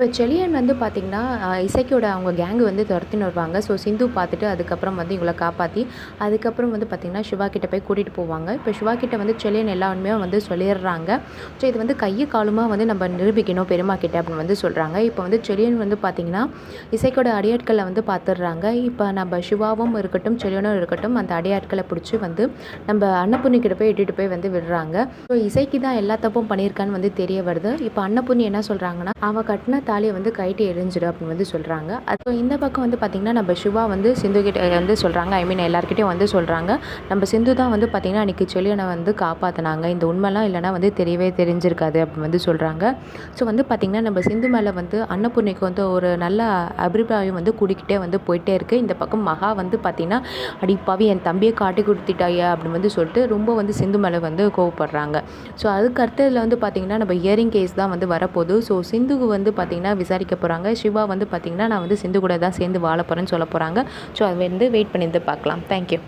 இப்போ செலியன் வந்து பார்த்திங்கன்னா, இசைக்கியோட அவங்க கேங் வந்து துரத்தின்னு வருவாங்க. ஸோ சிந்து பார்த்துட்டு அதுக்கப்புறம் வந்து இவங்கள காப்பாற்றி, அதுக்கப்புறம் வந்து பார்த்திங்கன்னா, சிவா கிட்ட போய் கூட்டிகிட்டு போவாங்க. இப்போ சிவா கிட்ட வந்து செலியன் எல்லா உண்மையும் வந்து சொல்லிடுறாங்க. ஸோ இது வந்து கையும் காலுமா வந்து நம்ம நிரூபிக்கணும் பெரியம்மா கிட்ட அப்படின்னு வந்து சொல்கிறாங்க. இப்போ வந்து செலியன் வந்து பார்த்திங்கன்னா, இசைக்கோட அடியாட்களை வந்து பார்த்துடுறாங்க. இப்போ நம்ம சிவாவும் இருக்கட்டும், செலியனும் இருக்கட்டும், அந்த அடியாட்களை பிடிச்சி வந்து நம்ம அன்னபூர்ணி கிட்ட போய் இட்டுட்டு போய் வந்து விடுறாங்க. ஸோ இசைக்கு தான் எல்லா தப்பும் பண்ணியிருக்கான்னு வந்து தெரிய வருது. இப்போ அன்னபூர்ணி என்ன சொல்கிறாங்கன்னா, அவன் கட்டின தாலியை வந்து கைட்டு எரிஞ்சிடு அப்படின்னு வந்து சொல்கிறாங்க. அது இந்த பக்கம் வந்து பார்த்திங்கன்னா, நம்ம சிவா வந்து சிந்து கிட்ட வந்து சொல்கிறாங்க. ஐ மீன் எல்லாருக்கிட்டையும் வந்து சொல்கிறாங்க. நம்ம சிந்து தான் வந்து பார்த்திங்கன்னா அன்றைக்கி செலியனை வந்து காப்பாற்றினாங்க. இந்த உண்மைலாம் இல்லைனா வந்து தெரிஞ்சிருக்காது அப்படின்னு வந்து சொல்கிறாங்க. ஸோ வந்து பார்த்திங்கன்னா, நம்ம சிந்து மேலே வந்து அன்னபூர்ணிக்கு வந்து ஒரு நல்ல அபிப்பிராயம் வந்து கூடிக்கிட்டே வந்து போயிட்டே இருக்குது. இந்த பக்கம் மகா வந்து பார்த்திங்கன்னா, அடிப்பாவி என் தம்பியை காட்டி கொடுத்துட்டாயா அப்படின்னு வந்து சொல்லிட்டு ரொம்ப வந்து சிந்து மேலே வந்து கோவப்படுறாங்க. ஸோ அதுக்கு அடுத்ததில் வந்து பார்த்திங்கன்னா, நம்ம இயரிங் கேஸ் தான் வந்து வரப்போகுது. ஸோ சிந்துக்கு வந்து பார்த்திங்கன்னா விசாரிக்க போகிறாங்க. சிவா வந்து பார்த்திங்கன்னா, நான் வந்து சிந்து கூட தான் சேர்ந்து வாழ போகிறேன்னு சொல்ல போகிறாங்க. ஸோ அது வந்து வெயிட் பண்ணி பார்க்கலாம். தேங்க்யூ.